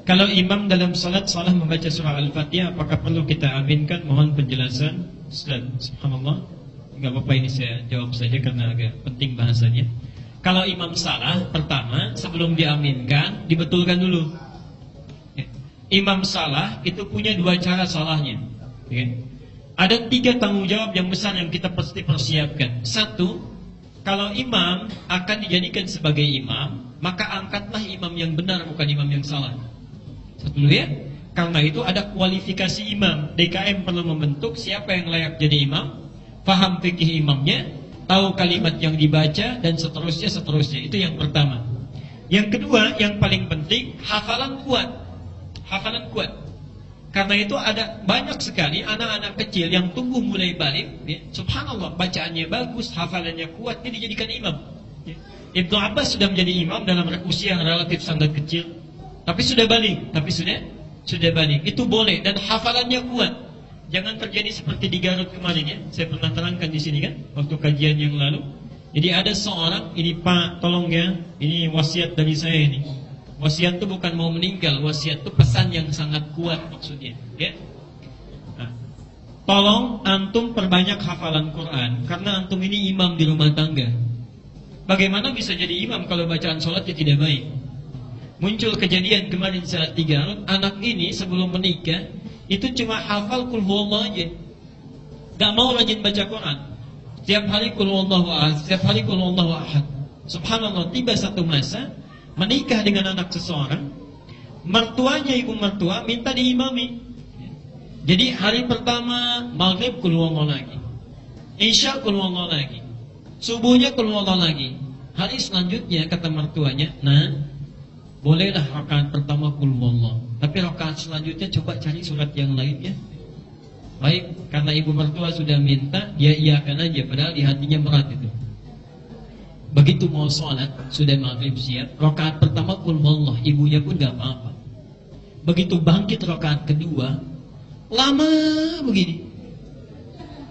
Kalau imam dalam salat salah membaca surah Al-Fatihah, apakah perlu kita aminkan? Mohon penjelasan. Ustaz, subhanallah. Enggak apa-apa, ini saya jawab saja karena agak penting bahasanya. Kalau imam salah, pertama sebelum diaminkan, dibetulkan dulu. Imam salah itu punya dua cara salahnya. Ada 3 tanggung jawab yang besar yang kita pasti persiapkan. Satu, kalau imam akan dijadikan sebagai imam, maka angkatlah imam yang benar, bukan imam yang salah. Satu dulu ya. Karena itu ada kualifikasi imam. DKM perlu membentuk siapa yang layak jadi imam, paham fikih imamnya, tahu kalimat yang dibaca, dan seterusnya. Itu yang pertama. Yang kedua, yang paling penting, hafalan kuat. Hafalan kuat. Karena itu ada banyak sekali anak-anak kecil yang tumbuh mulai balik, ya, subhanallah, bacaannya bagus, hafalannya kuat, dia dijadikan imam. Ya. Ibnu Abbas sudah menjadi imam dalam usia yang relatif sangat kecil, tapi sudah balik, sudah balik. Itu boleh, dan hafalannya kuat. Jangan terjadi seperti di Garut kemarin ya. Saya pernah terangkan di sini kan, waktu kajian yang lalu. Jadi ada seorang, ini Pak, tolong ya, ini wasiat dari saya ini. Wasiat itu bukan mau meninggal, wasiat itu pesan yang sangat kuat maksudnya, ya. Nah, tolong antum perbanyak hafalan Quran, karena antum ini imam di rumah tangga. Bagaimana bisa jadi imam kalau bacaan sholatnya tidak baik? Muncul kejadian kemarin saat di Garut, anak ini sebelum menikah itu cuma hafal qul huwallahu aja, gak mau rajin baca Quran. Setiap hari qul huwallahu ahad, setiap hari qul huwallahu ahad. Subhanallah, tiba satu masa menikah dengan anak seseorang, mertuanya, ibu mertua minta diimami. Jadi hari pertama maghrib qul huwallahu lagi, isya qul huwallahu lagi, subuhnya qul huwallahu lagi. Hari selanjutnya kata mertuanya, nah bolehlah rakaat pertama qul huwallahu, tapi rakaat selanjutnya coba cari surat yang lain ya. Baik, karena ibu mertua sudah minta, dia iyakan aja, padahal di hatinya berat itu. Begitu mau sholat, sudah maghrib siap, rakaat pertama qul huwallahu, ibunya pun gak apa-apa. Begitu bangkit rakaat kedua, lama begini.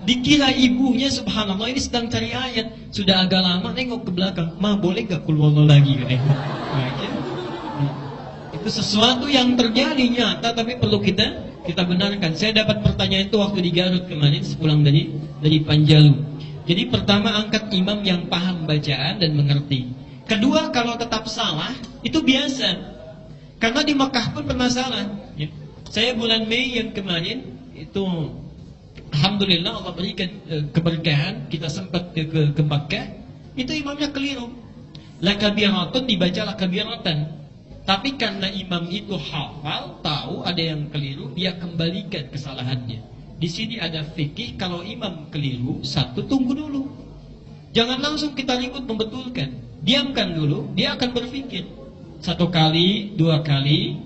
Dikira ibunya, subhanallah, ini sedang cari ayat. Sudah agak lama, nengok ke belakang, ma boleh gak qul huwallahu lagi? Itu sesuatu yang terjadi nyata, tapi perlu kita benarkan. Saya dapat pertanyaan itu waktu di Garut kemarin, sepulang dari Panjalu. Jadi pertama, angkat imam yang paham bacaan dan mengerti. Kedua, kalau tetap salah, itu biasa. Karena di Makkah pun pernah salah. Ya. Saya bulan Mei yang kemarin, itu alhamdulillah Allah berikan keberkahan, kita sempat ke Makkah, itu imamnya keliru. Lakabiratun dibaca lakabiratan. Tapi karena imam itu hafal, tahu ada yang keliru, dia kembalikan kesalahannya. Di sini ada fikih, kalau imam keliru, satu, tunggu dulu. Jangan langsung kita ribut membetulkan. Diamkan dulu, dia akan berpikir. 1 kali, 2 kali.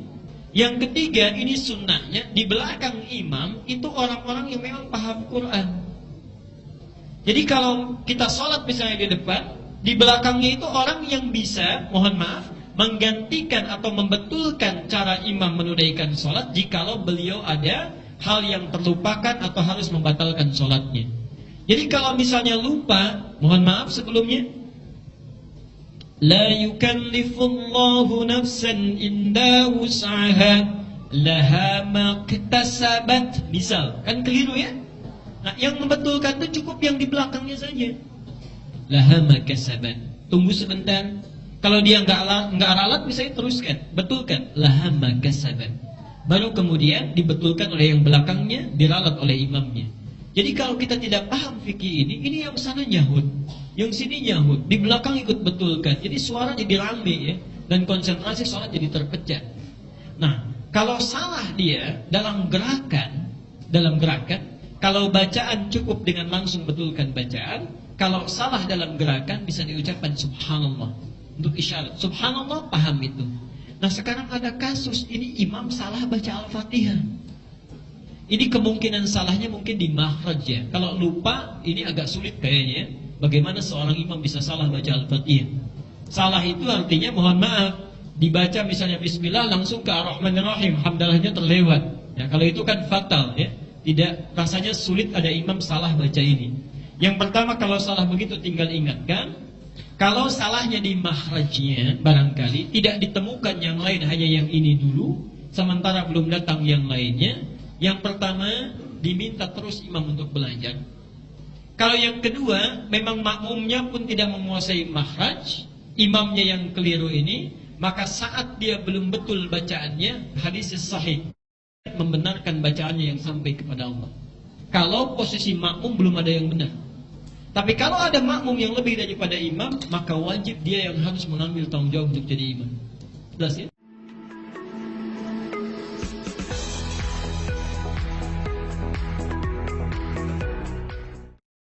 Yang ketiga, ini sunnahnya, di belakang imam, itu orang-orang yang memang paham Quran. Jadi kalau kita sholat misalnya di depan, di belakangnya itu orang yang bisa, mohon maaf, menggantikan atau membetulkan cara imam menunaikan sholat, jikalau beliau ada hal yang terlupakan atau harus membatalkan sholatnya. Jadi kalau misalnya lupa, mohon maaf sebelumnya, la yukallifullahu nafsan inda wus'aha laha maktasabat. Misal, kan keliru ya? Nah, yang membetulkan itu cukup yang di belakangnya saja. Laha maktasabat. Tunggu sebentar. Kalau dia nggak ralat, bisa teruskan, betulkan. Laha maktasabat. Baru kemudian dibetulkan oleh yang belakangnya, diralat oleh imamnya. Jadi kalau kita tidak paham fikih ini yang sana nyahut, yang sini nyahut, di belakang ikut betulkan. Jadi suara jadi rame ya, dan konsentrasi sholat jadi terpecah. Nah, kalau salah dia dalam gerakan, kalau bacaan cukup dengan langsung betulkan bacaan. Kalau salah dalam gerakan bisa diucapkan subhanallah untuk isyarat. Subhanallah, paham itu. Nah sekarang ada kasus, ini imam salah baca Al-Fatihah. Ini kemungkinan salahnya mungkin di makhraj ya. Kalau lupa, ini agak sulit kayaknya. Bagaimana seorang imam bisa salah baca Al-Fatihah? Salah itu artinya, mohon maaf, dibaca misalnya Bismillah langsung ke Ar-Rahmanir-Rahim, hamdalahnya terlewat. Ya, kalau itu kan fatal ya. Tidak, rasanya sulit ada imam salah baca ini. Yang pertama, kalau salah begitu tinggal ingatkan. Kalau salahnya di makhrajnya, barangkali tidak ditemukan yang lain, hanya yang ini dulu, sementara belum datang yang lainnya. Yang pertama, diminta terus imam untuk belajar. Kalau yang kedua, memang makmumnya pun tidak menguasai makhraj, imamnya yang keliru ini, maka saat dia belum betul bacaannya, hadis sahih membenarkan bacaannya yang sampai kepada Allah. Kalau posisi makmum belum ada yang benar. Tapi kalau ada makmum yang lebih daripada imam, maka wajib dia yang harus mengambil tanggung jawab untuk jadi imam. Jelas ya?